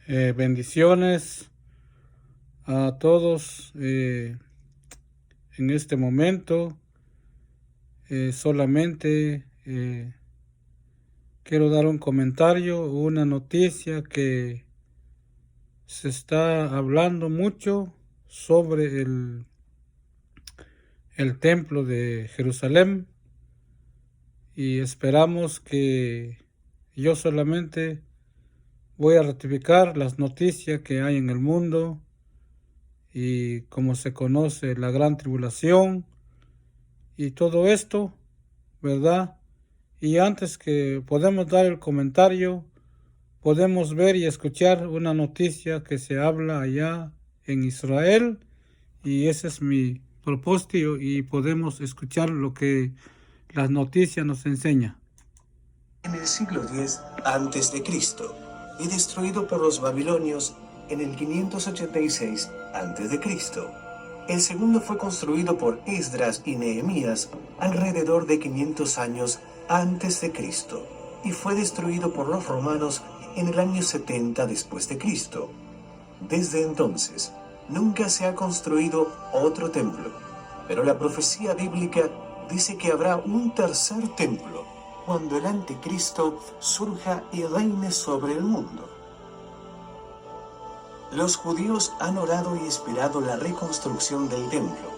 Bendiciones a todos en este momento. Solamente quiero dar un comentario, una noticia que se está hablando mucho sobre el templo de Jerusalén, y esperamos que yo solamente voy a ratificar las noticias que hay en el mundo y como se conoce la gran tribulación y todo esto, ¿verdad? Y antes que podemos dar el comentario, podemos ver y escuchar una noticia que se habla allá en Israel, y ese es mi propósito, y podemos escuchar lo que las noticias nos enseña. En el siglo X a.C. y destruido por los babilonios en el 586 a.C. El segundo fue construido por Esdras y Nehemías alrededor de 500 años antes de Cristo y fue destruido por los romanos en el año 70 después de Cristo. Desde entonces, nunca se ha construido otro templo, pero la profecía bíblica dice que habrá un tercer templo cuando el anticristo surja y reine sobre el mundo. Los judíos han orado y esperado la reconstrucción del templo.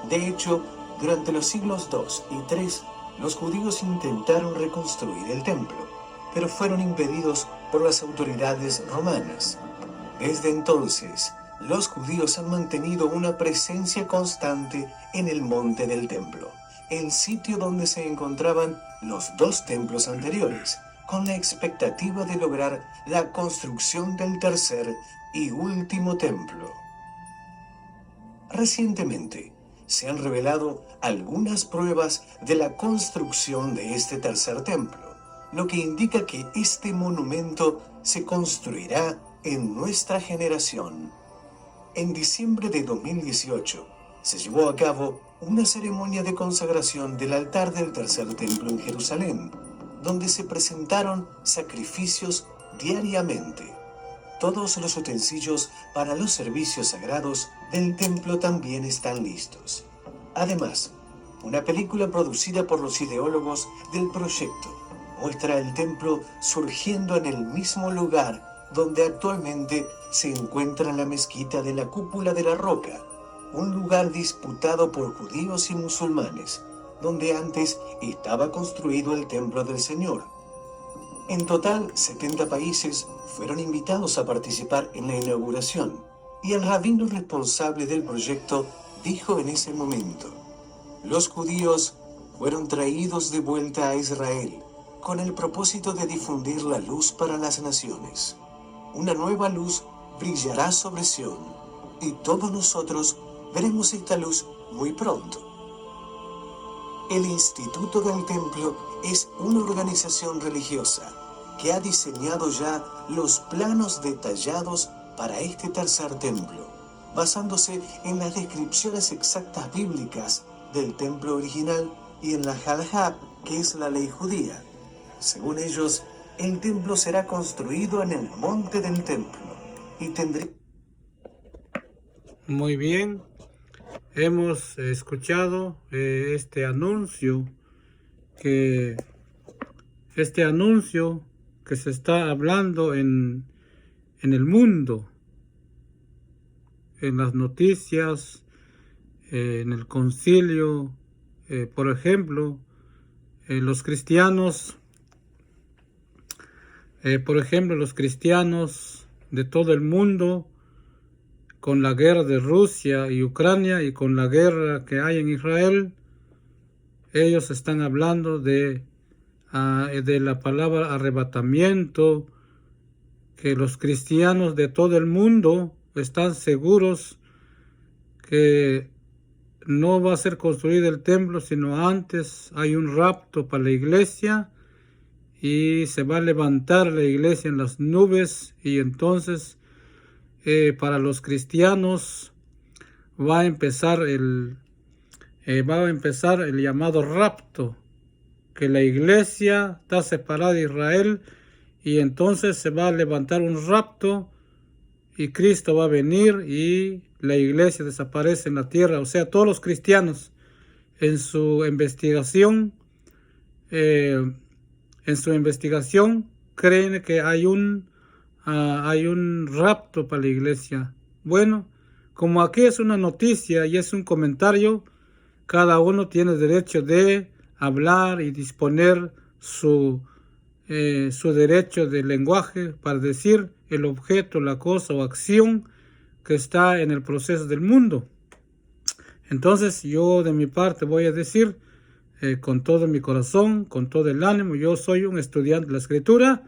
De hecho, durante los siglos II y III, los judíos intentaron reconstruir el templo, pero fueron impedidos por las autoridades romanas. Desde entonces, los judíos han mantenido una presencia constante en el monte del templo, el sitio donde se encontraban los dos templos anteriores, con la expectativa de lograr la construcción del tercer y último templo. Recientemente, se han revelado algunas pruebas de la construcción de este tercer templo, lo que indica que este monumento se construirá en nuestra generación. En diciembre de 2018, se llevó a cabo una ceremonia de consagración del altar del tercer templo en Jerusalén, donde se presentaron sacrificios diariamente. Todos los utensilios para los servicios sagrados del templo también están listos. Además, una película producida por los ideólogos del proyecto muestra el templo surgiendo en el mismo lugar donde actualmente se encuentra la mezquita de la Cúpula de la Roca, un lugar disputado por judíos y musulmanes, donde antes estaba construido el templo del Señor. En total, 70 países fueron invitados a participar en la inauguración, y el rabino responsable del proyecto dijo en ese momento: los judíos fueron traídos de vuelta a Israel con el propósito de difundir la luz para las naciones. Una nueva luz brillará sobre Sión, y todos nosotros veremos esta luz muy pronto. El Instituto del Templo es una organización religiosa que ha diseñado ya los planos detallados para este tercer templo, basándose en las descripciones exactas bíblicas del templo original y en la halajá, que es la ley judía. Según ellos, el templo será construido en el monte del templo y tendrá... Muy bien, hemos escuchado este anuncio que se está hablando en el mundo, en las noticias, en el concilio. Por ejemplo, los cristianos de todo el mundo, con la guerra de Rusia y Ucrania y con la guerra que hay en Israel, ellos están hablando de la palabra arrebatamiento, que los cristianos de todo el mundo están seguros que no va a ser construido el templo, sino antes hay un rapto para la iglesia y se va a levantar la iglesia en las nubes, y entonces para los cristianos va a empezar el llamado rapto, que la iglesia está separada de Israel, y entonces se va a levantar un rapto y Cristo va a venir y la iglesia desaparece en la tierra. O sea, todos los cristianos en su investigación creen que hay un rapto para la iglesia. Bueno, como aquí es una noticia y es un comentario, cada uno tiene derecho de hablar y disponer su derecho de lenguaje para decir el objeto, la cosa o acción que está en el proceso del mundo. Entonces yo de mi parte voy a decir con todo mi corazón, con todo el ánimo, yo soy un estudiante de la Escritura.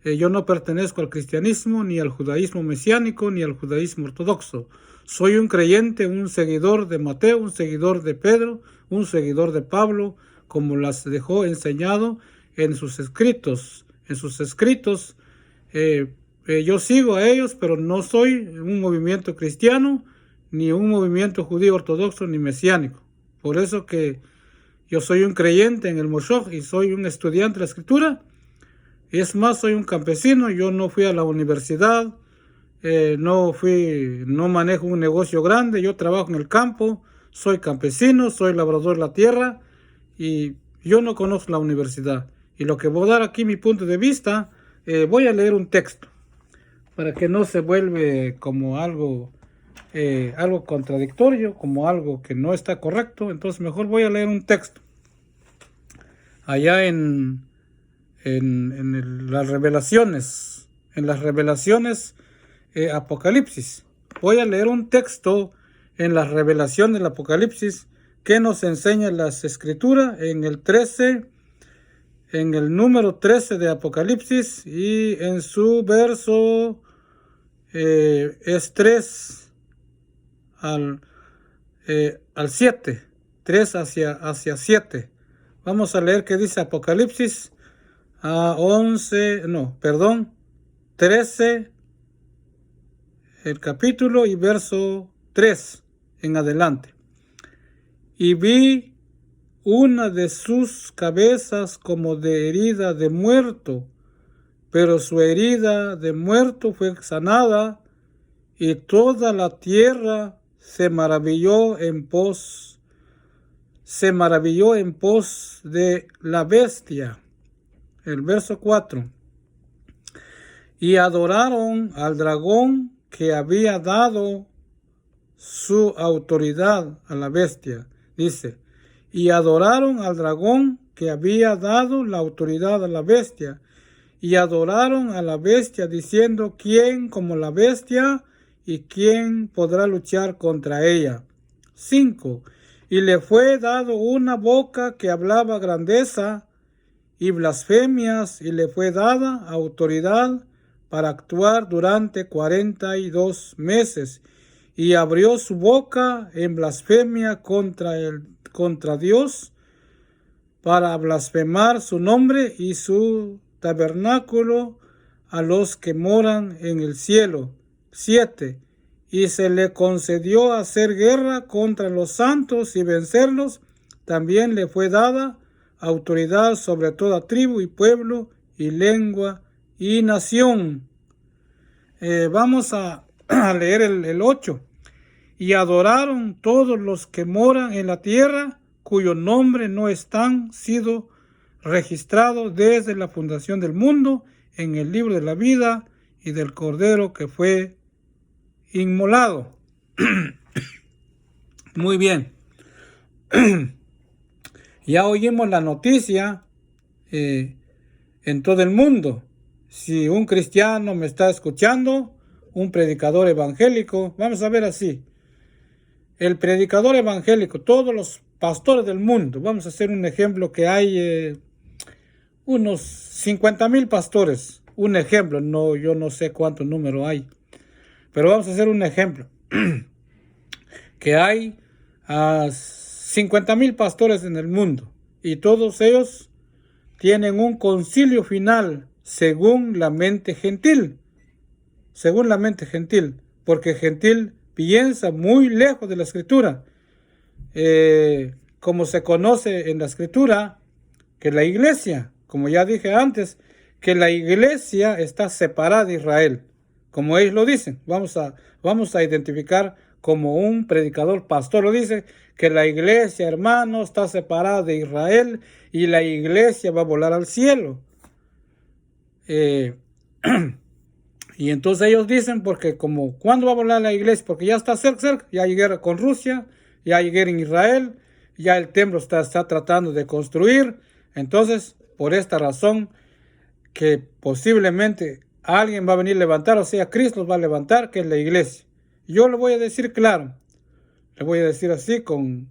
Yo no pertenezco al cristianismo, ni al judaísmo mesiánico, ni al judaísmo ortodoxo. Soy un creyente, un seguidor de Mateo, un seguidor de Pedro, un seguidor de Pablo, como las dejó enseñado en sus escritos. En sus escritos yo sigo a ellos, pero no soy un movimiento cristiano, ni un movimiento judío ortodoxo, ni mesiánico. Por eso que yo soy un creyente en el Moshoch y soy un estudiante de la Escritura. Es más, soy un campesino, yo no fui a la universidad, no manejo un negocio grande, yo trabajo en el campo, soy campesino, soy labrador de la tierra y yo no conozco la universidad. Y lo que voy a dar aquí mi punto de vista, voy a leer un texto para que no se vuelve como algo contradictorio, como algo que no está correcto. Entonces mejor voy a leer un texto allá en las revelaciones, Apocalipsis. Voy a leer un texto en las revelaciones del Apocalipsis que nos enseña las Escrituras en el número 13 de Apocalipsis, y en su verso es 3 al 7, 3 hacia 7. Vamos a leer qué dice Apocalipsis 13, el capítulo y verso 3 en adelante. Y vi una de sus cabezas como de herida de muerto, pero su herida de muerto fue sanada, y toda la tierra se maravilló en pos de la bestia. El verso 4. Y adoraron al dragón que había dado su autoridad a la bestia. Dice, y adoraron al dragón que había dado la autoridad a la bestia. Y adoraron a la bestia diciendo, ¿quién como la bestia? ¿Y quién podrá luchar contra ella? 5. Y le fue dado una boca que hablaba grandeza y blasfemias, y le fue dada autoridad para actuar durante 42 meses. Y abrió su boca en blasfemia contra Dios, para blasfemar su nombre y su tabernáculo a los que moran en el cielo. 7. Y se le concedió hacer guerra contra los santos y vencerlos. También le fue dada autoridad sobre toda tribu y pueblo y lengua y nación. Vamos a leer el 8. Y adoraron todos los que moran en la tierra, cuyo nombre no están sido registrado desde la fundación del mundo en el libro de la vida y del Cordero que fue inmolado. Muy bien. Ya oímos la noticia en todo el mundo. Si un cristiano me está escuchando, un predicador evangélico, vamos a ver así. El predicador evangélico, todos los pastores del mundo, vamos a hacer un ejemplo que hay unos 50,000 pastores. Un ejemplo, yo no sé cuánto número hay, pero vamos a hacer un ejemplo. Que hay 50,000 pastores en el mundo y todos ellos tienen un concilio final según la mente gentil. Según la mente gentil, porque gentil piensa muy lejos de la Escritura. Como se conoce en la Escritura, que la iglesia, como ya dije antes, que la iglesia está separada de Israel. como ellos lo dicen. Vamos a identificar como un predicador pastor lo dice, que la iglesia, hermanos, está separada de Israel y la iglesia va a volar al cielo. Y entonces ellos dicen, porque como, ¿cuándo va a volar la iglesia? Porque ya está cerca, ya hay guerra con Rusia, ya hay guerra en Israel, ya el templo está tratando de construir. Entonces, por esta razón, que posiblemente alguien va a venir a levantar, o sea, Cristo los va a levantar, que es la iglesia. Yo le voy a decir claro, le voy a decir así con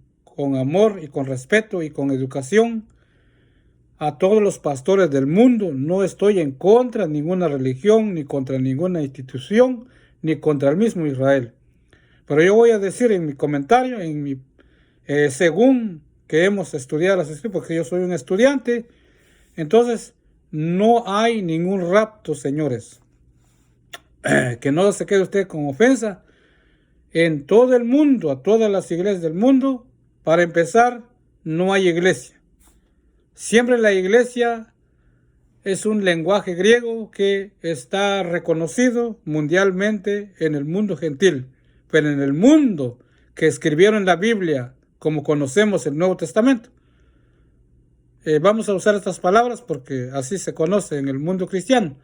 amor y con respeto y con educación a todos los pastores del mundo. No estoy en contra de ninguna religión, ni contra ninguna institución, ni contra el mismo Israel. Pero yo voy a decir en mi comentario, según que hemos estudiado las escrituras, porque yo soy un estudiante, entonces no hay ningún rapto, señores. Que no se quede usted con ofensa. En todo el mundo, a todas las iglesias del mundo, para empezar, no hay iglesia. Siempre la iglesia es un lenguaje griego que está reconocido mundialmente en el mundo gentil. Pero en el mundo que escribieron la Biblia, como conocemos el Nuevo Testamento, vamos a usar estas palabras porque así se conoce en el mundo cristiano.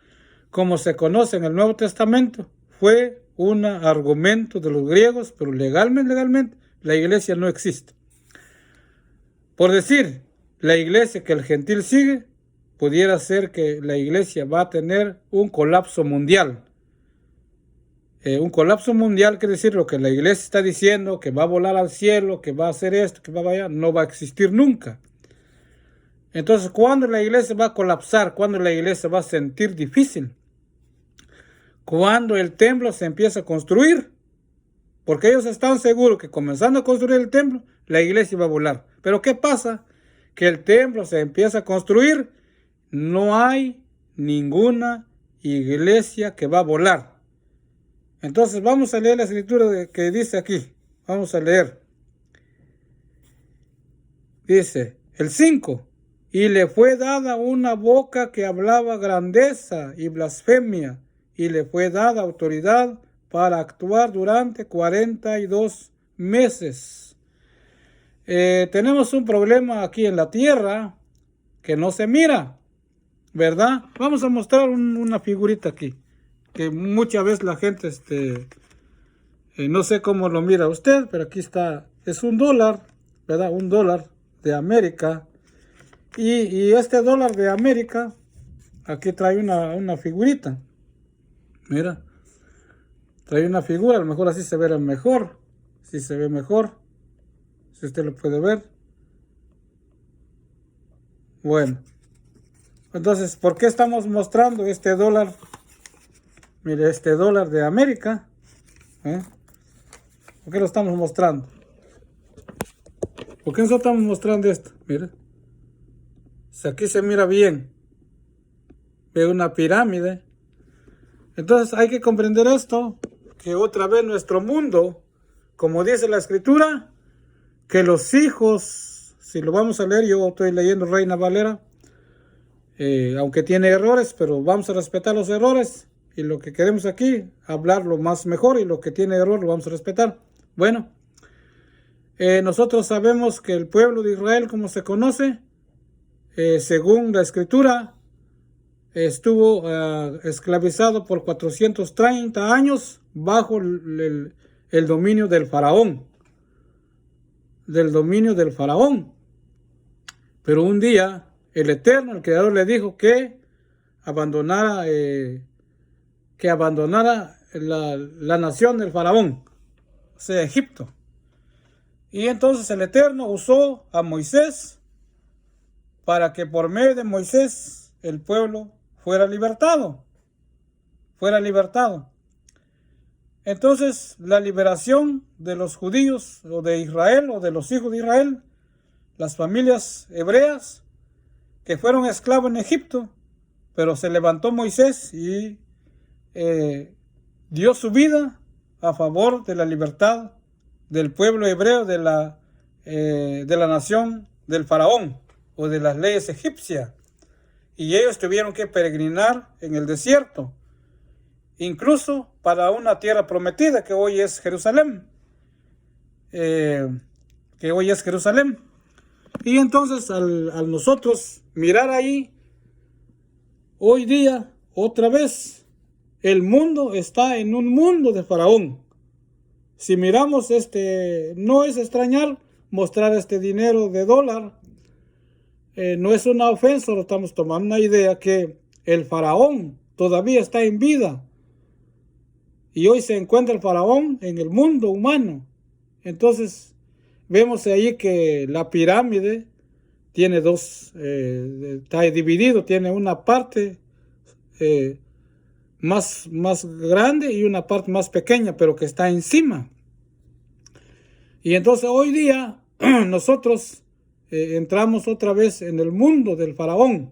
Como se conoce en el Nuevo Testamento, fue un argumento de los griegos, pero legalmente la iglesia no existe. Por decir, la iglesia que el gentil sigue, pudiera ser que la iglesia va a tener un colapso mundial. Un colapso mundial quiere decir lo que la iglesia está diciendo, que va a volar al cielo, que va a hacer esto, que va allá, no va a existir nunca. Entonces, ¿cuándo la iglesia va a colapsar? ¿Cuándo la iglesia va a sentir difícil? Cuando el templo se empieza a construir, porque ellos están seguros que comenzando a construir el templo, la iglesia va a volar. Pero ¿qué pasa? Que el templo se empieza a construir, no hay ninguna iglesia que va a volar. Entonces vamos a leer la escritura que dice aquí. Vamos a leer. Dice, el 5. Y le fue dada una boca que hablaba grandeza y blasfemia, y le fue dada autoridad para actuar durante 42 meses. Tenemos un problema aquí en la tierra que no se mira, ¿verdad? Vamos a mostrar una figurita aquí, que muchas veces la gente, no sé cómo lo mira usted, pero aquí está, es un dólar, ¿verdad? Un dólar de América. Y este dólar de América, aquí trae una figurita. Mira, trae una figura, a lo mejor así se verá mejor. Si se ve mejor, si usted lo puede ver. Bueno, entonces, ¿por qué estamos mostrando este dólar? Mire, este dólar de América. ¿Por qué lo estamos mostrando? ¿Por qué nosotros estamos mostrando esto? Mira. Aquí se mira bien. Ve una pirámide. Entonces hay que comprender esto, que otra vez nuestro mundo, como dice la escritura, que los hijos, si lo vamos a leer, yo estoy leyendo Reina Valera, aunque tiene errores, pero vamos a respetar los errores, y lo que queremos aquí, hablar lo más mejor, y lo que tiene error lo vamos a respetar. Bueno, nosotros sabemos que el pueblo de Israel, como se conoce, según la escritura, estuvo esclavizado por 430 años bajo el dominio del faraón. Pero un día el Eterno, el Creador, le dijo que abandonara la nación del faraón, o sea, Egipto. Y entonces el Eterno usó a Moisés para que por medio de Moisés el pueblo fuera libertado. Entonces, la liberación de los judíos o de Israel o de los hijos de Israel, las familias hebreas que fueron esclavos en Egipto, pero se levantó Moisés y dio su vida a favor de la libertad del pueblo hebreo de la nación del faraón o de las leyes egipcias. Y ellos tuvieron que peregrinar en el desierto. incluso para una tierra prometida que hoy es Jerusalén. Y entonces al nosotros mirar ahí, hoy día, otra vez, el mundo está en un mundo de Faraón. Si miramos no es extrañar mostrar este dinero de dólar. No es una ofensa, lo estamos tomando una idea que el Faraón todavía está en vida. Y hoy se encuentra el Faraón en el mundo humano. Entonces, vemos ahí que la pirámide tiene está dividido, tiene una parte más grande y una parte más pequeña, pero que está encima. Y entonces hoy día nosotros entramos otra vez en el mundo del Faraón.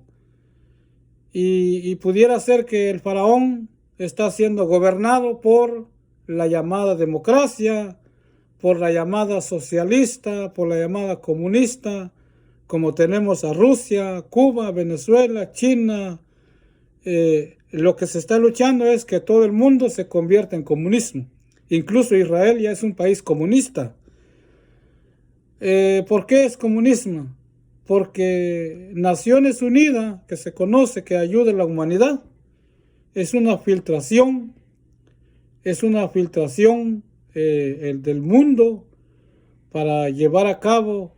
Y pudiera ser que el Faraón está siendo gobernado por la llamada democracia, por la llamada socialista, por la llamada comunista, como tenemos a Rusia, Cuba, Venezuela, China. Lo que se está luchando es que todo el mundo se convierta en comunismo. Incluso Israel ya es un país comunista. ¿Por qué es comunismo? Porque Naciones Unidas, que se conoce que ayuda a la humanidad, es una filtración del mundo para llevar a cabo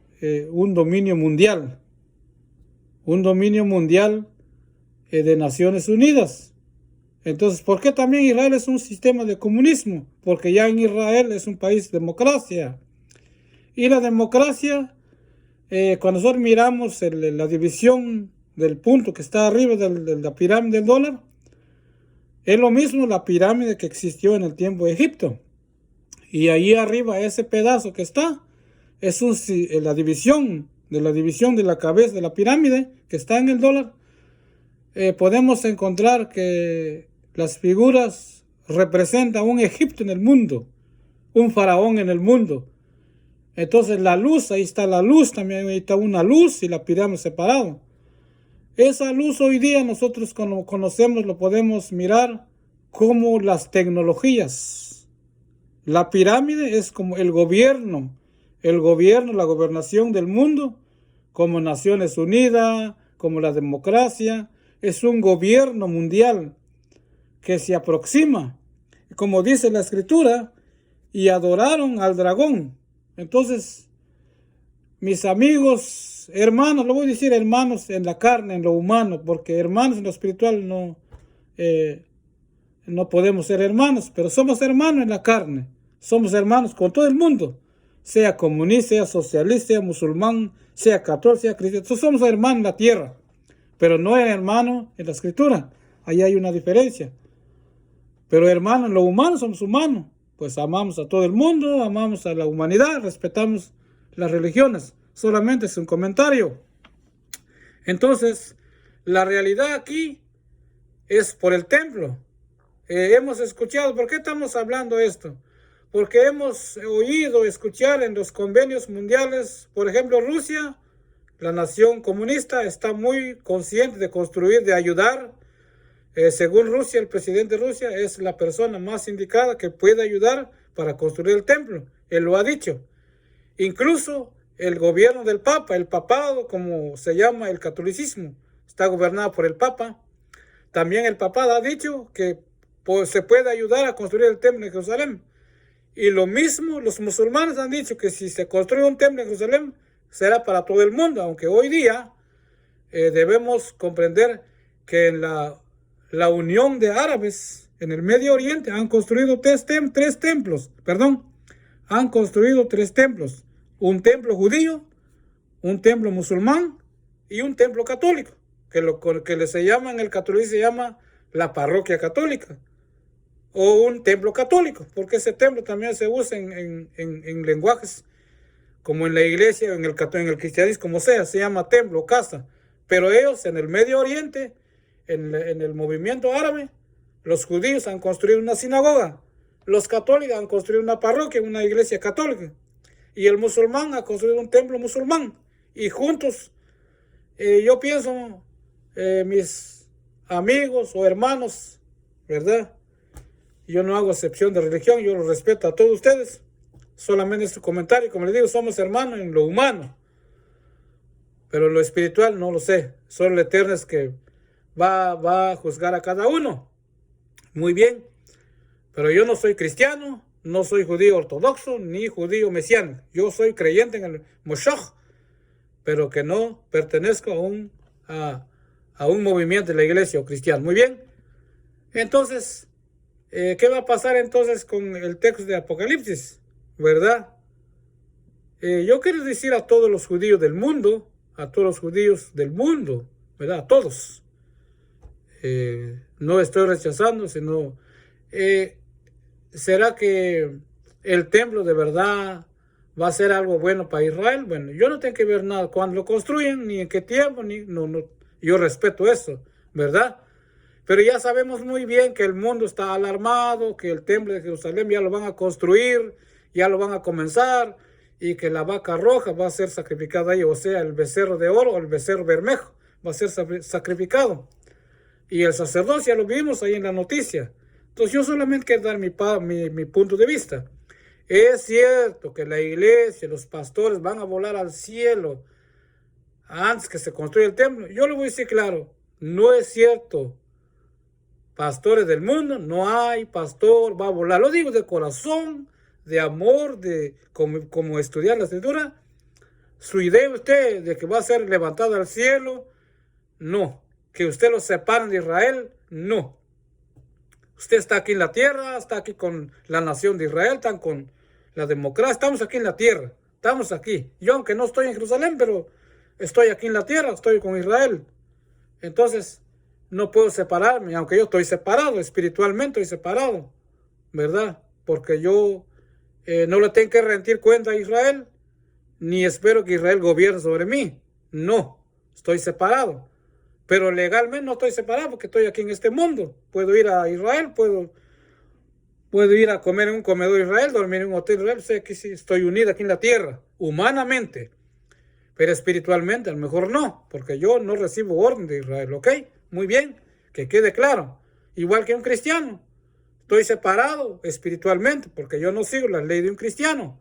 un dominio mundial de Naciones Unidas. Entonces, ¿por qué también Israel es un sistema de comunismo? Porque ya en Israel es un país de democracia. Y la democracia, cuando nosotros miramos la división del punto que está arriba de la pirámide del dólar, es lo mismo la pirámide que existió en el tiempo de Egipto. Y ahí arriba, ese pedazo que está, es la división de la cabeza de la pirámide que está en el dólar. Podemos encontrar que las figuras representan un Egipto en el mundo, un faraón en el mundo. Entonces la luz, ahí está la luz, también ahí está una luz y la pirámide separada. Esa luz hoy día nosotros cuando conocemos lo podemos mirar como las tecnologías. La pirámide es como el gobierno, la gobernación del mundo, como Naciones Unidas, como la democracia, es un gobierno mundial que se aproxima, como dice la Escritura, y adoraron al dragón. Entonces, mis amigos, hermanos, lo voy a decir hermanos en la carne, en lo humano, porque hermanos en lo espiritual no podemos ser hermanos, pero somos hermanos en la carne. Somos hermanos con todo el mundo, sea comunista, sea socialista, sea musulmán, sea católico, sea cristiano. Somos hermanos en la tierra, pero no hermanos en la Escritura. Ahí hay una diferencia. Pero hermanos en lo humano somos humanos. Pues amamos a todo el mundo, amamos a la humanidad, respetamos las religiones. Solamente es un comentario. Entonces, la realidad aquí es por el templo. Hemos escuchado, ¿por qué estamos hablando esto? Porque hemos oído escuchar en los convenios mundiales, por ejemplo, Rusia, la nación comunista, está muy consciente de construir, de ayudar. Según Rusia, el presidente de Rusia es la persona más indicada que puede ayudar para construir el templo. Él lo ha dicho. Incluso el gobierno del Papa, el papado, como se llama el catolicismo, está gobernado por el Papa. También el papado ha dicho que se puede ayudar a construir el templo en Jerusalén. Y lo mismo los musulmanes han dicho que si se construye un templo en Jerusalén será para todo el mundo, aunque hoy día debemos comprender que en la Unión de Árabes en el Medio Oriente han construido tres templos. Han construido 3 templos. Un templo judío, un templo musulmán y un templo católico, que se llama en el catolicismo, se llama la parroquia católica o un templo católico, porque ese templo también se usa en lenguajes como en la iglesia, en el cristianismo, como sea, se llama templo, casa. Pero ellos en el Medio Oriente, en el movimiento árabe, los judíos han construido una sinagoga, los católicos han construido una parroquia, una iglesia católica, y el musulmán ha construido un templo musulmán. Y juntos, yo pienso, mis amigos o hermanos, ¿verdad? Yo no hago excepción de religión, yo los respeto a todos ustedes. Solamente este comentario, como les digo, somos hermanos en lo humano. Pero lo espiritual no lo sé. Solo el Eterno es que va a juzgar a cada uno. Muy bien. Pero yo no soy cristiano, no soy judío ortodoxo, ni judío mesiánico. Yo soy creyente en el Moshiach, pero que no pertenezco a un movimiento de la iglesia o cristiano. Muy bien. Entonces, ¿qué va a pasar entonces con el texto de Apocalipsis? ¿Verdad? Yo quiero decir a todos los judíos del mundo, ¿verdad? A todos. No estoy rechazando, sino, ¿será que el templo de verdad va a ser algo bueno para Israel? Bueno, yo no tengo que ver nada cuando lo construyen, ni en qué tiempo, no, yo respeto eso, ¿verdad? Pero ya sabemos muy bien que el mundo está alarmado, que el templo de Jerusalén ya lo van a construir, ya lo van a comenzar, y que la vaca roja va a ser sacrificada ahí, o sea, el becerro de oro o el becerro bermejo va a ser sacrificado. Y el sacerdocio ya lo vimos ahí en la noticia. Entonces yo solamente quiero dar mi punto de vista. Es cierto que la iglesia, los pastores van a volar al cielo antes que se construya el templo. Yo le voy a decir claro, no es cierto. Pastores del mundo, no hay pastor, va a volar. Lo digo de corazón, de amor, como estudiar la escritura. Su idea usted de que va a ser levantado al cielo, no. Que usted lo separen de Israel, no. Usted está aquí en la tierra, está aquí con la nación de Israel, están con la democracia, estamos aquí en la tierra, estamos aquí. Yo aunque no estoy en Jerusalén, pero estoy aquí en la tierra, estoy con Israel. Entonces, no puedo separarme, aunque yo estoy separado, espiritualmente estoy separado, ¿verdad? Porque yo no le tengo que rendir cuenta a Israel, ni espero que Israel gobierne sobre mí. No, estoy separado. Pero legalmente no estoy separado porque estoy aquí en este mundo. Puedo ir a Israel, puedo ir a comer en un comedor de Israel, dormir en un hotel de Israel. Sé que sí, estoy unido aquí en la tierra, humanamente. Pero espiritualmente a lo mejor no, porque yo no recibo orden de Israel, ¿ok? Muy bien, que quede claro. Igual que un cristiano. Estoy separado espiritualmente porque yo no sigo la ley de un cristiano.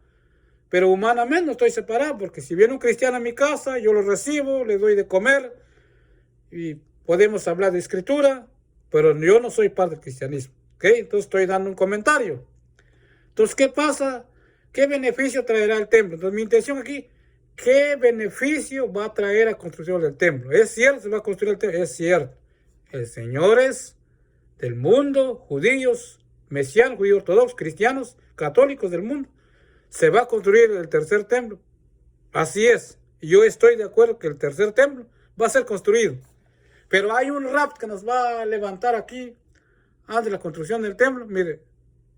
Pero humanamente no estoy separado porque si viene un cristiano a mi casa, yo lo recibo, le doy de comer y podemos hablar de escritura, pero yo no soy parte del cristianismo. ¿Ok? Entonces estoy dando un comentario. Entonces, ¿qué pasa? ¿Qué beneficio traerá el templo? Entonces, mi intención aquí, ¿qué beneficio va a traer la construcción del templo? ¿Es cierto? ¿Se va a construir el templo? Es cierto. Señores del mundo, judíos, mesianos, judíos ortodoxos, cristianos, católicos del mundo, se va a construir el tercer templo. Así es. Yo estoy de acuerdo que el tercer templo va a ser construido. Pero hay un rap que nos va a levantar aquí antes de la construcción del templo. Mire,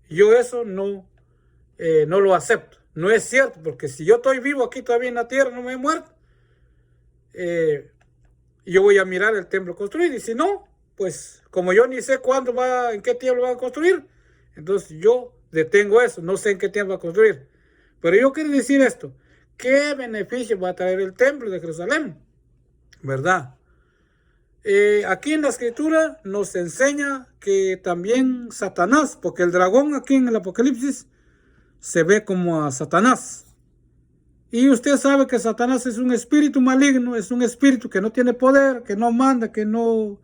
yo eso no lo acepto. No es cierto, porque si yo estoy vivo aquí todavía en la tierra, no me he muerto, yo voy a mirar el templo construido. Y si no, pues como yo ni sé cuándo en qué tiempo lo van a construir, entonces yo detengo eso. No sé en qué tiempo va a construir. Pero yo quiero decir esto. ¿Qué beneficio va a traer el templo de Jerusalén? ¿Verdad? Aquí en la escritura nos enseña que también Satanás, porque el dragón aquí en el Apocalipsis se ve como a Satanás. Y usted sabe que Satanás es un espíritu maligno, es un espíritu que no tiene poder, que no manda, el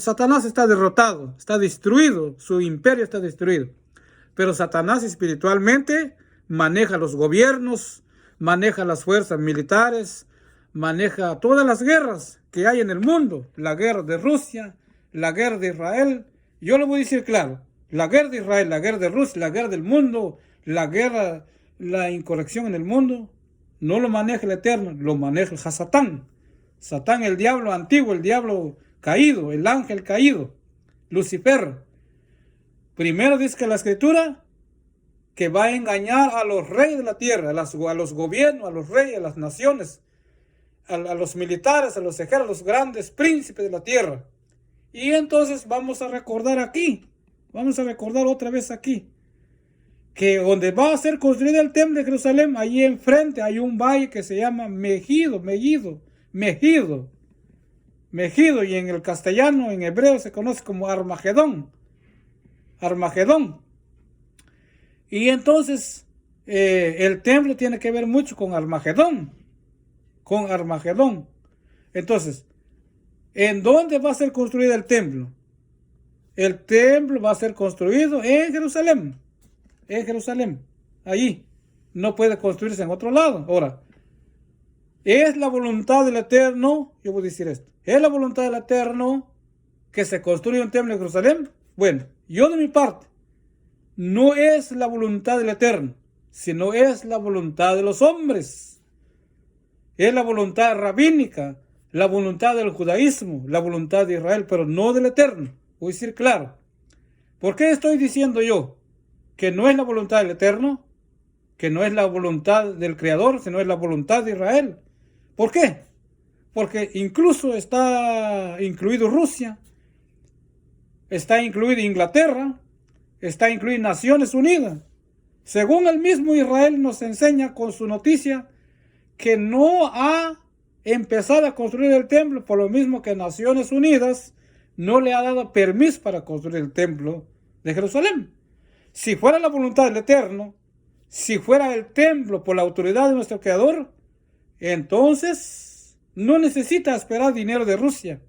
Satanás está derrotado, está destruido, su imperio está destruido. Pero Satanás espiritualmente maneja los gobiernos, maneja las fuerzas militares, maneja todas las guerras que hay en el mundo. La guerra de Rusia, la guerra de Israel. Yo le voy a decir claro, la guerra de Israel, la guerra de Rusia, la guerra del mundo, la incorrección en el mundo, no lo maneja el Eterno, lo maneja el Satán. Satán, el diablo antiguo, el diablo caído, el ángel caído, Lucifer. Primero dice que la escritura que va a engañar a los reyes de la tierra, a los gobiernos, a los reyes, a las naciones, a los militares, a los ejércitos, a los grandes príncipes de la tierra. Y entonces vamos a recordar otra vez aquí, que donde va a ser construido el templo de Jerusalén, allí enfrente hay un valle que se llama Megido, y en el castellano, en hebreo se conoce como Armagedón. Armagedón. Y entonces el templo tiene que ver mucho con Armagedón. Con Armagedón. Entonces, ¿en dónde va a ser construido el templo? El templo va a ser construido en Jerusalén. En Jerusalén. Allí. No puede construirse en otro lado. Ahora, ¿es la voluntad del Eterno? Yo voy a decir esto. ¿Es la voluntad del Eterno que se construya un templo en Jerusalén? Bueno, yo de mi parte, no es la voluntad del Eterno, sino es la voluntad de los hombres. Es la voluntad rabínica, la voluntad del judaísmo, la voluntad de Israel, pero no del Eterno. Voy a decir claro. ¿Por qué estoy diciendo yo que no es la voluntad del Eterno? Que no es la voluntad del Creador, sino es la voluntad de Israel. ¿Por qué? Porque incluso está incluido Rusia, está incluido Inglaterra, está incluido Naciones Unidas. Según el mismo Israel nos enseña con su noticia que no ha empezado a construir el templo, por lo mismo que Naciones Unidas no le ha dado permiso para construir el templo de Jerusalén. Si fuera la voluntad del Eterno, si fuera el templo por la autoridad de nuestro Creador, entonces no necesita esperar dinero de Rusia,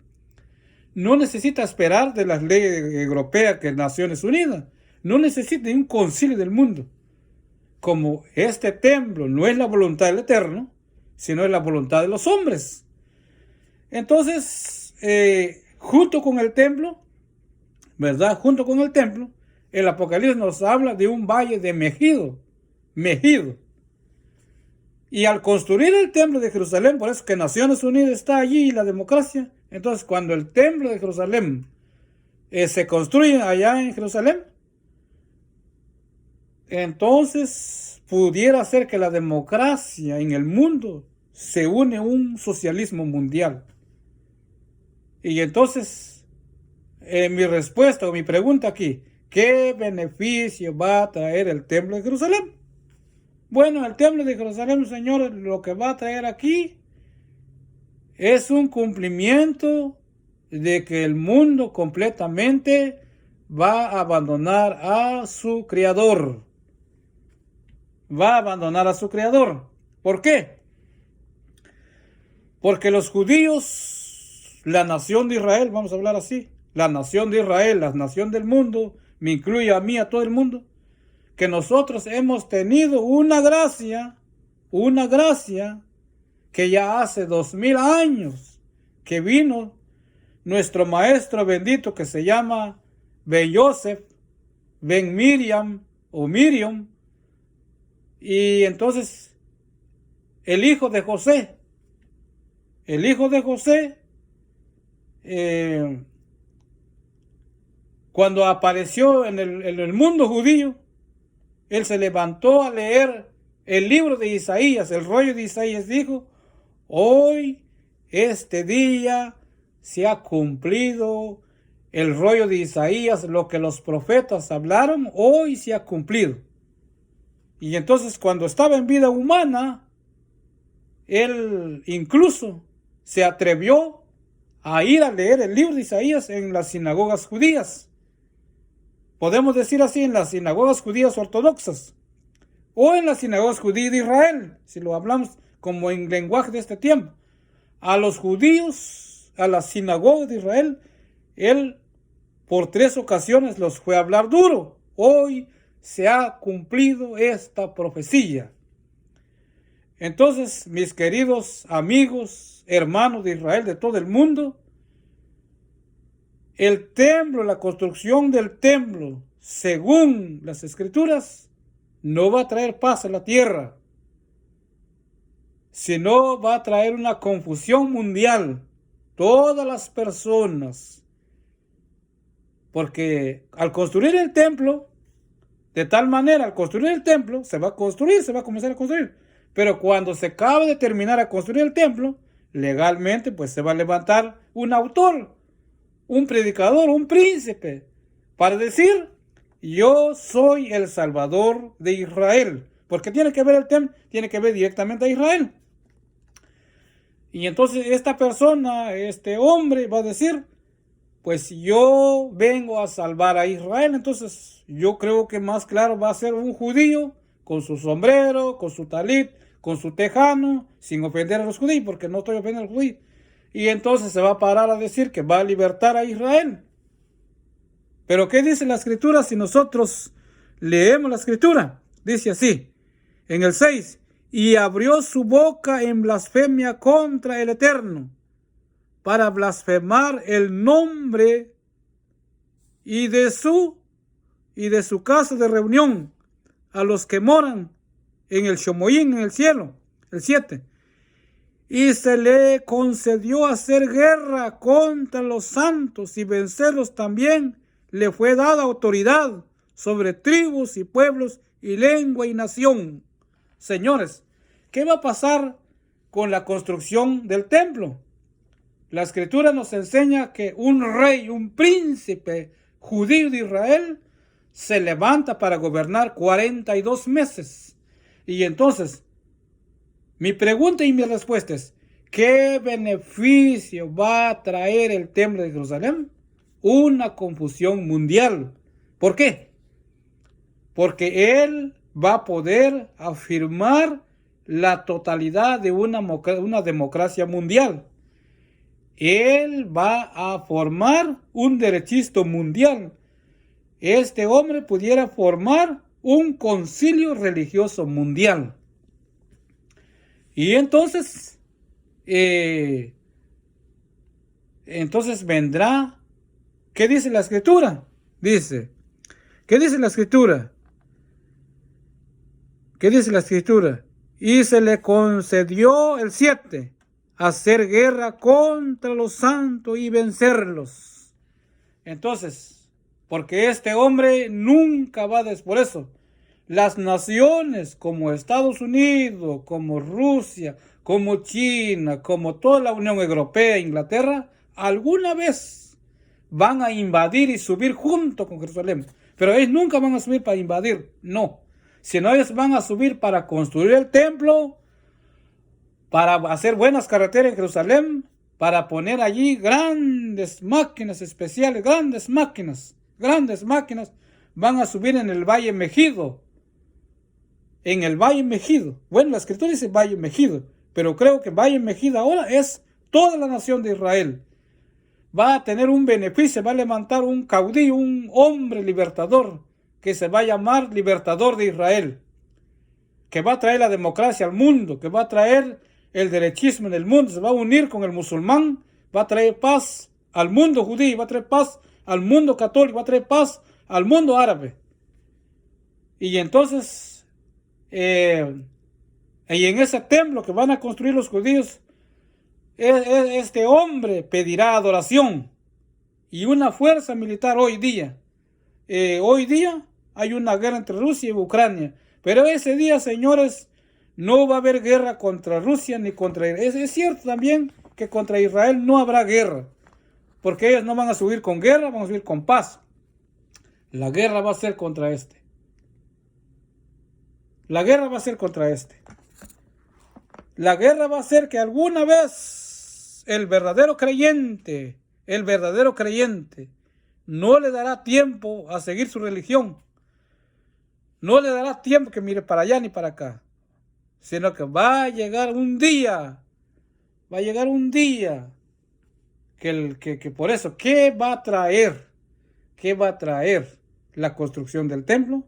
no necesita esperar de las leyes europeas que Naciones Unidas, no necesita un concilio del mundo. Como este templo no es la voluntad del Eterno, sino es la voluntad de los hombres. Entonces, junto con el templo, ¿verdad? Junto con el templo, el Apocalipsis nos habla de un valle de Megido. Y al construir el templo de Jerusalén, por eso que Naciones Unidas está allí y la democracia, entonces cuando el templo de Jerusalén se construye allá en Jerusalén, entonces pudiera ser que la democracia en el mundo se une a un socialismo mundial. Y entonces, mi respuesta o mi pregunta aquí, ¿qué beneficio va a traer el templo de Jerusalén? Bueno, el templo de Jerusalén, señores, lo que va a traer aquí es un cumplimiento de que el mundo completamente va a abandonar a su Creador. Va a abandonar a su Creador. ¿Por qué? Porque los judíos, la nación de Israel, vamos a hablar así, la nación de Israel, la nación del mundo, me incluye a mí, a todo el mundo, que nosotros hemos tenido una gracia que ya hace 2000 años que vino nuestro maestro bendito que se llama Ben Yosef, Ben Miriam o Miriam, y entonces el hijo de José, cuando apareció en el mundo judío, él se levantó a leer el libro de Isaías, el rollo de Isaías, dijo, hoy, este día, se ha cumplido el rollo de Isaías, lo que los profetas hablaron, hoy se ha cumplido. Y entonces cuando estaba en vida humana, él incluso se atrevió a ir a leer el libro de Isaías en las sinagogas judías. Podemos decir así, en las sinagogas judías ortodoxas o en las sinagogas judías de Israel, si lo hablamos como en lenguaje de este tiempo. A los judíos, a las sinagogas de Israel, él por 3 ocasiones los fue a hablar duro. Hoy se ha cumplido esta profecía. Entonces, mis queridos amigos, hermanos de Israel, de todo el mundo, el templo, la construcción del templo, según las Escrituras, no va a traer paz a la tierra, sino va a traer una confusión mundial. Todas las personas, porque al construir el templo, de tal manera, al construir el templo, se va a comenzar a construir. Pero cuando se acabe de terminar a construir el templo, legalmente, pues se va a levantar un autor, un predicador, un príncipe, para decir, yo soy el Salvador de Israel. Porque tiene que ver el templo, tiene que ver directamente a Israel. Y entonces esta persona, este hombre, va a decir, pues yo vengo a salvar a Israel. Entonces yo creo que más claro va a ser un judío con su sombrero, con su talit, con su tejano, sin ofender a los judíos, porque no estoy ofendiendo a los judíos. Y entonces se va a parar a decir que va a libertar a Israel. Pero ¿qué dice la Escritura si nosotros leemos la Escritura? Dice así, en el 6, y abrió su boca en blasfemia contra el Eterno, para blasfemar el nombre y de su casa de reunión a los que moran en el Shomoín, en el cielo. El 7. Y se le concedió hacer guerra contra los santos y vencerlos también. Le fue dada autoridad sobre tribus y pueblos y lengua y nación. Señores, ¿qué va a pasar con la construcción del templo? La Escritura nos enseña que un rey, un príncipe judío de Israel se levanta para gobernar 42 meses. Y entonces, mi pregunta y mi respuesta es, ¿qué beneficio va a traer el templo de Jerusalén? Una confusión mundial. ¿Por qué? Porque él va a poder afirmar la totalidad de una democracia mundial. Él va a formar un derechista mundial. Este hombre pudiera formar un concilio religioso mundial. Y entonces vendrá, ¿qué dice la Escritura? ¿Qué dice la Escritura? ¿Qué dice la Escritura? Y se le concedió el 7, hacer guerra contra los santos y vencerlos. Entonces, porque este hombre nunca va por eso. Las naciones como Estados Unidos, como Rusia, como China, como toda la Unión Europea, Inglaterra, alguna vez van a invadir y subir junto con Jerusalén. Pero ellos nunca van a subir para invadir, no. Sino ellos van a subir para construir el templo, para hacer buenas carreteras en Jerusalén, para poner allí grandes máquinas especiales, grandes máquinas van a subir en el Valle Megido. En el Valle Megido. Bueno, la Escritura dice Valle Megido, pero creo que Valle Megido ahora es toda la nación de Israel. Va a tener un beneficio, va a levantar un caudillo, un hombre libertador, que se va a llamar Libertador de Israel, que va a traer la democracia al mundo, que va a traer el derechismo en el mundo, se va a unir con el musulmán, va a traer paz al mundo judío, va a traer paz al mundo católico, va a traer paz al mundo árabe. Y entonces, y en ese templo que van a construir los judíos, este hombre pedirá adoración y una fuerza militar hoy día. Hoy día hay una guerra entre Rusia y Ucrania, pero ese día, señores, no va a haber guerra contra Rusia ni contra Israel. Es cierto también que contra Israel no habrá guerra, porque ellos no van a subir con guerra, van a subir con paz. La guerra va a ser contra este. La guerra va a ser contra este. La guerra va a ser que alguna vez el verdadero creyente no le dará tiempo a seguir su religión. No le dará tiempo que mire para allá ni para acá. Sino que va a llegar un día. Que por eso, ¿qué va a traer? ¿Qué va a traer la construcción del templo?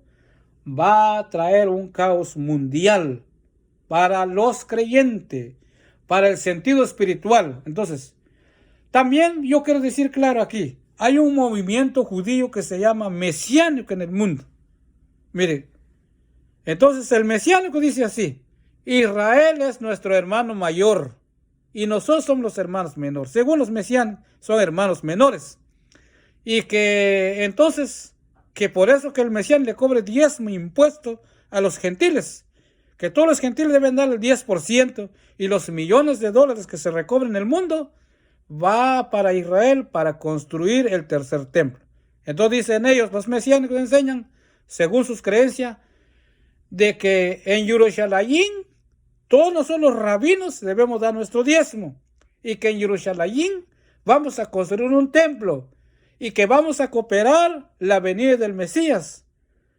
Va a traer un caos mundial para los creyentes, para el sentido espiritual. Entonces, también yo quiero decir claro aquí, hay un movimiento judío que se llama mesiánico en el mundo. Mire, entonces el mesiánico dice así, Israel es nuestro hermano mayor y nosotros somos los hermanos menores. Según los mesiánicos, son hermanos menores. Y que entonces, que por eso que el Mesías le cobre diezmo impuesto a los gentiles, que todos los gentiles deben dar el 10% y los millones de dólares que se recobren en el mundo va para Israel para construir el tercer templo. Entonces dicen ellos, los mesiánicos enseñan, según sus creencias, de que en Jerusalén todos nosotros los rabinos debemos dar nuestro diezmo y que en Jerusalén vamos a construir un templo y que vamos a cooperar la venida del Mesías.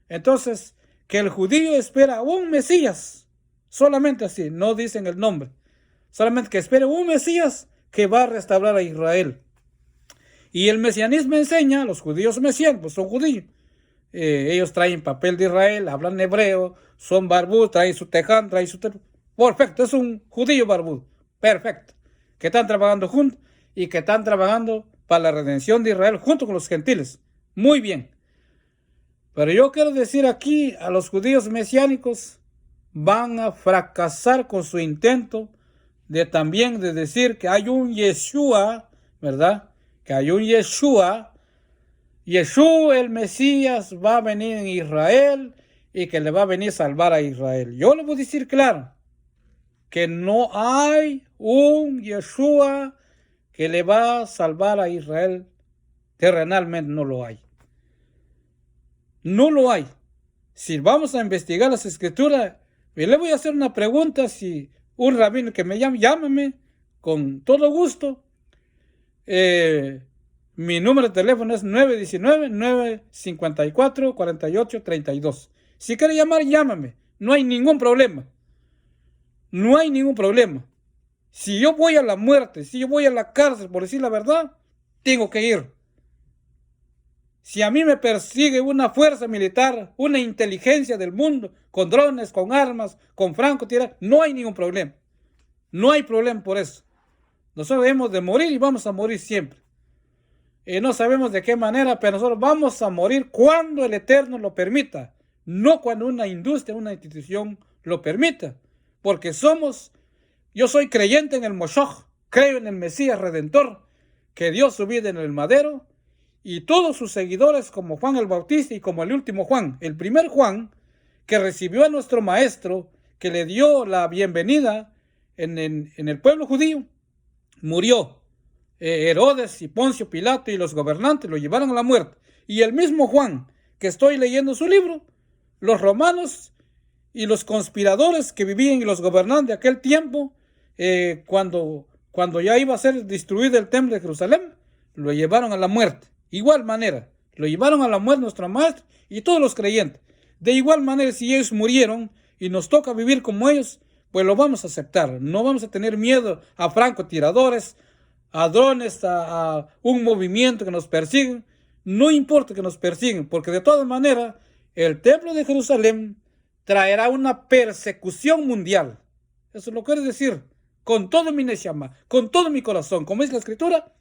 Entonces, que el judío espera un Mesías, solamente así, no dicen el nombre, solamente que espere un Mesías que va a restaurar a Israel. Y el mesianismo enseña, los judíos mesiánicos son judíos, ellos traen papel de Israel, hablan hebreo, son barbudos, traen su teján, traen su... Perfecto, es un judío barbudo, perfecto, que están trabajando juntos y que están trabajando para la redención de Israel junto con los gentiles. Muy bien. Pero yo quiero decir aquí a los judíos mesiánicos van a fracasar con su intento de también de decir que hay un Yeshua, ¿verdad? Que hay un Yeshua el Mesías va a venir en Israel y que le va a venir a salvar a Israel. Yo le voy a decir claro que no hay un Yeshua que le va a salvar a Israel terrenalmente, no lo hay. No lo hay. Si vamos a investigar las escrituras, le voy a hacer una pregunta. Si un rabino que me llame, llámame con todo gusto. Mi número de teléfono es 919-954-4832. Si quiere llamar, llámame. No hay ningún problema. No hay ningún problema. Si yo voy a la muerte, si yo voy a la cárcel por decir la verdad, tengo que ir. Si a mí me persigue una fuerza militar, una inteligencia del mundo, con drones, con armas, con francotiradores, no hay ningún problema. No hay problema por eso. Nosotros debemos de morir y vamos a morir siempre. No sabemos de qué manera, pero nosotros vamos a morir cuando el Eterno lo permita, no cuando una industria, una institución lo permita. Porque yo soy creyente en el Moshoch, creo en el Mesías Redentor, que dio su vida en el madero, y todos sus seguidores como Juan el Bautista y como el último Juan, el primer Juan, que recibió a nuestro maestro, que le dio la bienvenida en el pueblo judío, murió. Herodes y Poncio Pilato y los gobernantes lo llevaron a la muerte. Y el mismo Juan, que estoy leyendo su libro, los romanos y los conspiradores que vivían y los gobernantes de aquel tiempo, cuando ya iba a ser destruido el templo de Jerusalén, lo llevaron a la muerte. Igual manera, lo llevaron a la muerte nuestro maestro y todos los creyentes. De igual manera, si ellos murieron y nos toca vivir como ellos, pues lo vamos a aceptar. No vamos a tener miedo a francotiradores, a drones, a un movimiento que nos persiguen. No importa que nos persiguen, porque de todas maneras el templo de Jerusalén traerá una persecución mundial. Eso lo quiero decir con todo mi neshama, con todo mi corazón. Como dice la escritura,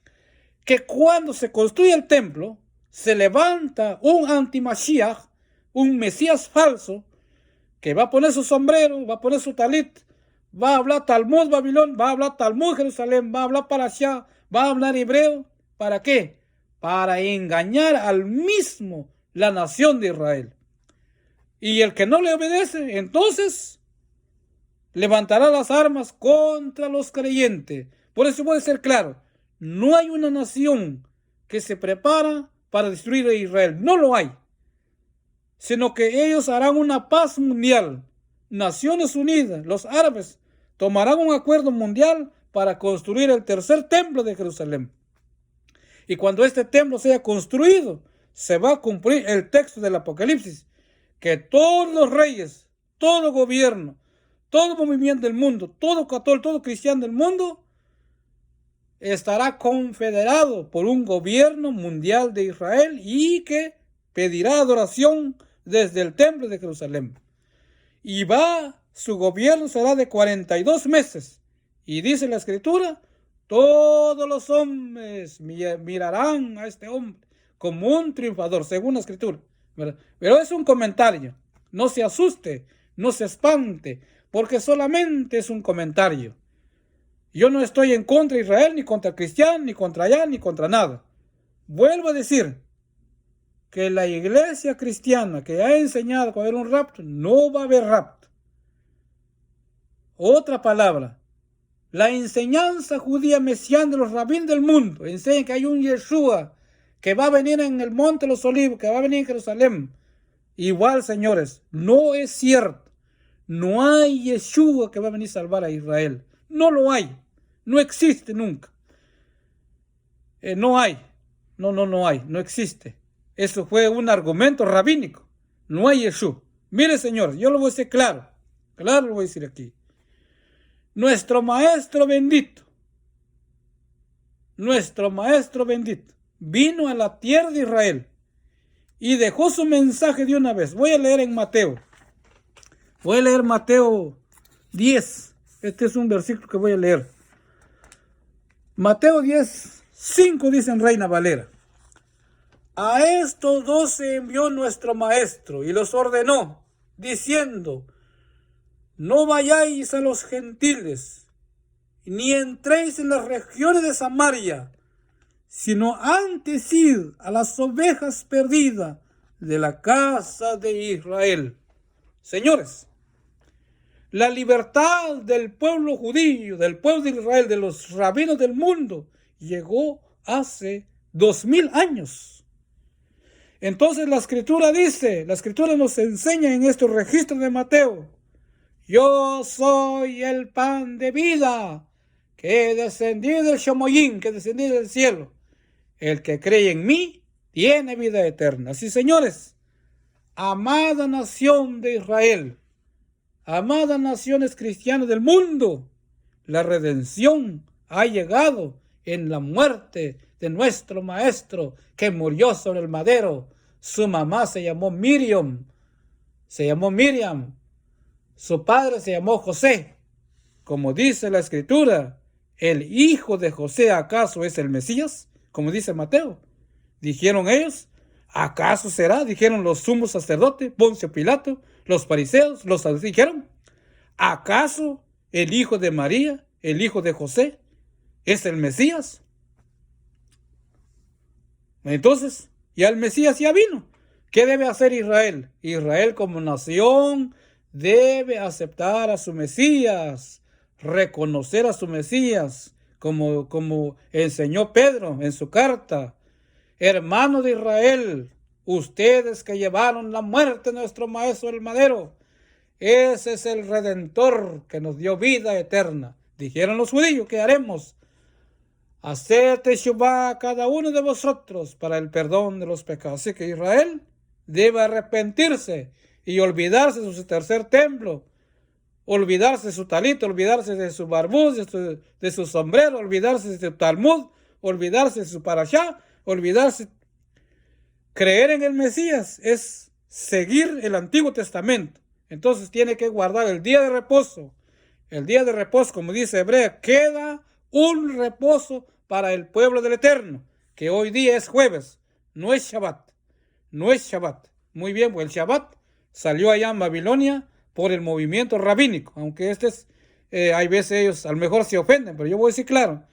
que cuando se construye el templo, se levanta un antimashiach, un mesías falso, que va a poner su sombrero, va a poner su talit, va a hablar Talmud Babilón, va a hablar Talmud Jerusalén, va a hablar Parashá, va a hablar hebreo. ¿Para qué? Para engañar al mismo la nación de Israel. Y el que no le obedece, entonces levantará las armas contra los creyentes. Por eso voy a ser claro, no hay una nación que se prepara para destruir a Israel. No lo hay. Sino que ellos harán una paz mundial. Naciones Unidas, los árabes, tomarán un acuerdo mundial para construir el tercer templo de Jerusalén. Y cuando este templo sea construido, se va a cumplir el texto del Apocalipsis, que todos los reyes, todo gobierno, todo movimiento del mundo, todo católico, todo cristiano del mundo, estará confederado por un gobierno mundial de Israel y que pedirá adoración desde el templo de Jerusalén. Y su gobierno será de 42 meses. Y dice la escritura, todos los hombres mirarán a este hombre como un triunfador, según la escritura. Pero es un comentario. No se asuste, no se espante, porque solamente es un comentario. Yo no estoy en contra de Israel, ni contra cristianos, ni contra allá, ni contra nada. Vuelvo a decir que la iglesia cristiana que ha enseñado que va a haber un rapto, no va a haber rapto. Otra palabra, la enseñanza judía mesiánica de los rabín del mundo enseña que hay un Yeshua que va a venir en el monte de los olivos, que va a venir en Jerusalén. Igual, señores, no es cierto. No hay Yeshua que va a venir a salvar a Israel. No lo hay. No existe nunca. No hay. No hay, no existe. Eso fue un argumento rabínico. No hay Yeshua. Mire, señor, yo lo voy a decir claro. Claro lo voy a decir aquí. Nuestro maestro bendito, vino a la tierra de Israel y dejó su mensaje de una vez. Voy a leer en Mateo. Voy a leer Mateo 10. Este es un versículo que voy a leer. Mateo 10, 5 dice en Reina Valera. A estos 12 envió nuestro maestro y los ordenó, diciendo: no vayáis a los gentiles, ni entréis en las regiones de Samaria, sino antes id a las ovejas perdidas de la casa de Israel. Señores, la libertad del pueblo judío, del pueblo de Israel, de los rabinos del mundo, llegó hace 2000 años. Entonces la escritura nos enseña en este registro de Mateo: yo soy el pan de vida, que descendí del Shamoyín, que descendí del cielo. El que cree en mí tiene vida eterna. Sí, señores, amada nación de Israel, amadas naciones cristianas del mundo, la redención ha llegado en la muerte de nuestro maestro que murió sobre el madero. Su mamá se llamó Miriam. Su padre se llamó José. Como dice la escritura, ¿el hijo de José acaso es el Mesías? Como dice Mateo. Dijeron ellos, ¿acaso será? Dijeron los sumos sacerdotes, Poncio Pilato, los fariseos, los saduceos. Dijeron, ¿acaso el hijo de María, el hijo de José, es el Mesías? Entonces, ya el Mesías ya vino. ¿Qué debe hacer Israel? Israel como nación debe aceptar a su Mesías, reconocer a su Mesías, como enseñó Pedro en su carta. Hermanos de Israel, ustedes que llevaron la muerte de nuestro maestro el madero, ese es el Redentor que nos dio vida eterna. Dijeron los judíos, ¿qué haremos? Haced teshuvá a cada uno de vosotros para el perdón de los pecados. Así que Israel debe arrepentirse y olvidarse de su tercer templo, olvidarse de su talito, olvidarse de su barbuz, de su sombrero, olvidarse de su Talmud, olvidarse de su parashá, olvidarse. Creer en el Mesías es seguir el Antiguo Testamento. Entonces tiene que guardar el día de reposo. El día de reposo, como dice Hebrea, queda un reposo para el pueblo del Eterno, que hoy día es jueves, no es Shabbat. Muy bien, pues el Shabbat salió allá en Babilonia por el movimiento rabínico, aunque hay veces ellos a lo mejor se ofenden, pero yo voy a decir claro,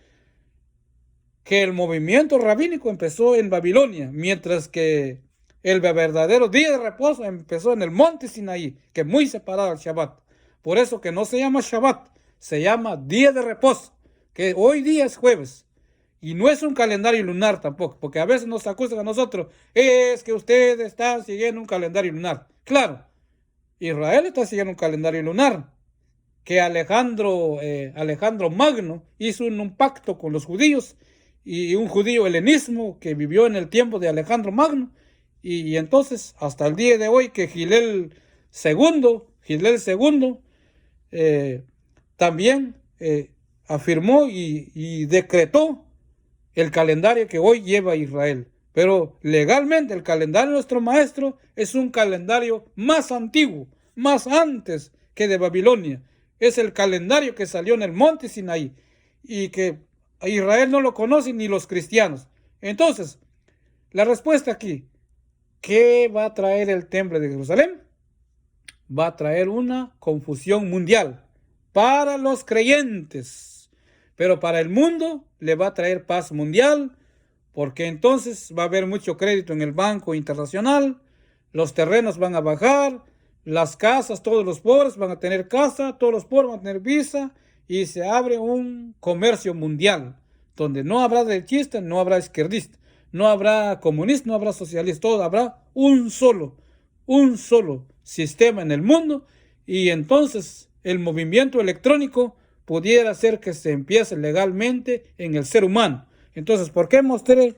que el movimiento rabínico empezó en Babilonia, mientras que el verdadero día de reposo empezó en el monte Sinaí, que es muy separado del Shabbat. Por eso que no se llama Shabbat, se llama día de reposo, que hoy día es jueves. Y no es un calendario lunar tampoco, porque a veces nos acusan a nosotros, es que ustedes están siguiendo un calendario lunar. Claro, Israel está siguiendo un calendario lunar, que Alejandro Magno hizo un pacto con los judíos, y un judío helenismo que vivió en el tiempo de Alejandro Magno, y entonces hasta el día de hoy que Gilel II también afirmó y decretó el calendario que hoy lleva Israel. Pero legalmente el calendario de nuestro maestro es un calendario más antiguo, más antes que de Babilonia. Es el calendario que salió en el monte Sinaí y que Israel no lo conoce ni los cristianos. Entonces, la respuesta aquí, ¿qué va a traer el templo de Jerusalén? Va a traer una confusión mundial para los creyentes, pero para el mundo le va a traer paz mundial, porque entonces va a haber mucho crédito en el Banco Internacional, los terrenos van a bajar, las casas, todos los pobres van a tener casa, todos los pobres van a tener visa, y se abre un comercio mundial, donde no habrá derechista, no habrá izquierdista, no habrá comunista, no habrá socialista, todo habrá un solo sistema en el mundo, y entonces el movimiento electrónico pudiera hacer que se empiece legalmente en el ser humano. Entonces, ¿por qué mostré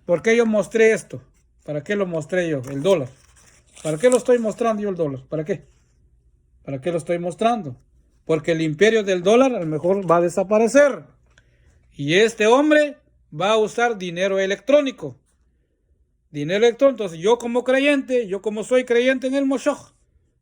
¿Por qué yo mostré esto? ¿Para qué lo mostré yo? El dólar. ¿Para qué lo estoy mostrando yo el dólar? ¿Para qué? ¿Para qué lo estoy mostrando? Porque el imperio del dólar a lo mejor va a desaparecer. Y este hombre va a usar dinero electrónico. Dinero electrónico. Entonces yo como creyente, yo como soy creyente en el Moshiach,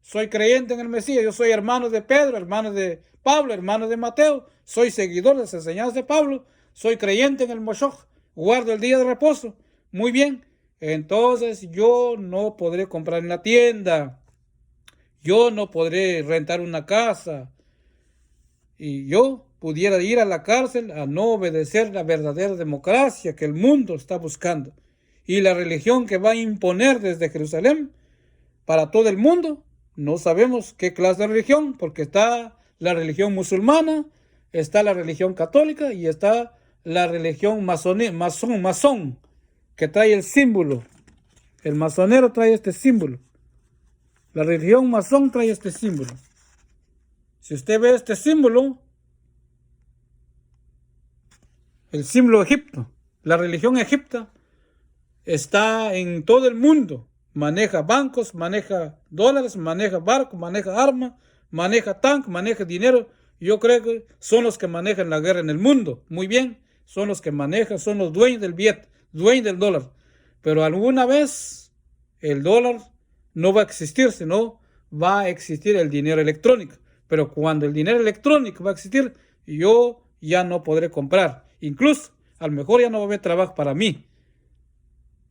soy creyente en el Mesías, yo soy hermano de Pedro, hermano de Pablo, hermano de Mateo, soy seguidor de las enseñanzas de Pablo, soy creyente en el Moshiach, guardo el día de reposo. Muy bien, entonces yo no podré comprar en la tienda, yo no podré rentar una casa, y yo pudiera ir a la cárcel a no obedecer la verdadera democracia que el mundo está buscando y la religión que va a imponer desde Jerusalén para todo el mundo. No sabemos qué clase de religión, porque está la religión musulmana, está la religión católica y está la religión masón, que trae el símbolo. El masonero trae este símbolo. La religión masón trae este símbolo. Si usted ve este símbolo, el símbolo de Egipto, la religión egipcia está en todo el mundo. Maneja bancos, maneja dólares, maneja barcos, maneja armas, maneja tanques, maneja dinero. Yo creo que son los que manejan la guerra en el mundo. Muy bien, son los que manejan, son los dueños del billete, dueños del dólar. Pero alguna vez el dólar no va a existir, sino va a existir el dinero electrónico. Pero cuando el dinero electrónico va a existir, yo ya no podré comprar. Incluso, a lo mejor ya no va a haber trabajo para mí.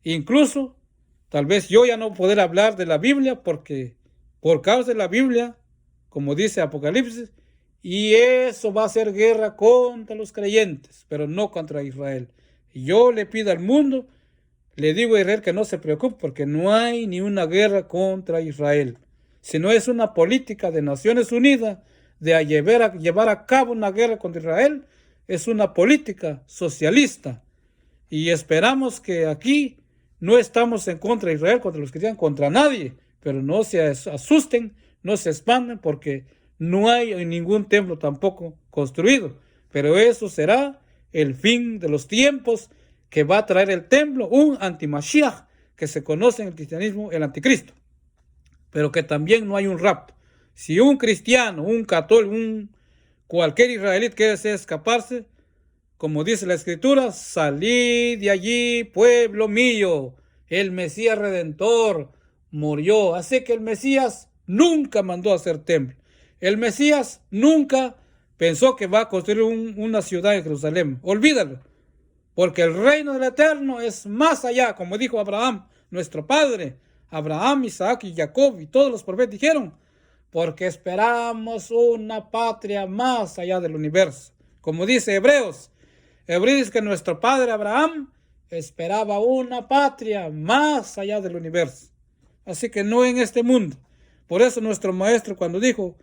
Incluso, tal vez yo ya no poder hablar de la Biblia porque por causa de la Biblia, como dice Apocalipsis, y eso va a ser guerra contra los creyentes, pero no contra Israel. Y yo le pido al mundo, le digo a Israel que no se preocupe porque no hay ni una guerra contra Israel, sino es una política de Naciones Unidas de llevar a cabo una guerra contra Israel. Es una política socialista y esperamos que aquí no estamos en contra de Israel, contra los cristianos, contra nadie, pero no se asusten, no se espanten porque no hay ningún templo tampoco construido, pero eso será el fin de los tiempos que va a traer el templo, un antimashiach que se conoce en el cristianismo, el anticristo, pero que también no hay un rapto. Si un cristiano, un católico, cualquier israelita quiere escaparse, como dice la Escritura, salid de allí, pueblo mío, el Mesías Redentor murió. Así que el Mesías nunca mandó a hacer templo. El Mesías nunca pensó que va a construir una ciudad en Jerusalén. Olvídalo, porque el reino del Eterno es más allá, como dijo Abraham, nuestro padre. Abraham, Isaac y Jacob y todos los profetas dijeron, porque esperamos una patria más allá del universo. Como dice Hebreos dice que nuestro padre Abraham esperaba una patria más allá del universo. Así que no en este mundo. Por eso nuestro maestro cuando dijo,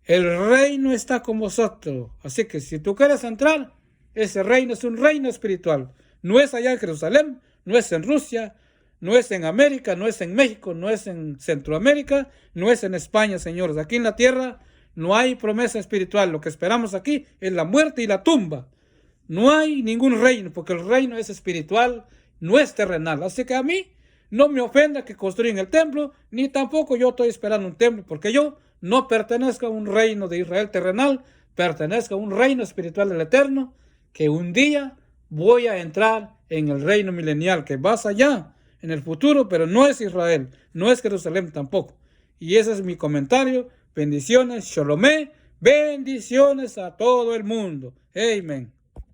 el reino está con vosotros. Así que si tú quieres entrar, ese reino es un reino espiritual. No es allá en Jerusalén, no es en Rusia, no es en América, no es en México, no es en Centroamérica, no es en España, señores. Aquí en la tierra no hay promesa espiritual. Lo que esperamos aquí es la muerte y la tumba. No hay ningún reino, porque el reino es espiritual, no es terrenal. Así que a mí no me ofenda que construyan el templo, ni tampoco yo estoy esperando un templo, porque yo no pertenezco a un reino de Israel terrenal, pertenezco a un reino espiritual del Eterno, que un día voy a entrar en el reino milenial, que vas allá en el futuro, pero no es Israel, no es Jerusalén tampoco. Y ese es mi comentario. Bendiciones, Shalomé, bendiciones a todo el mundo. Amén.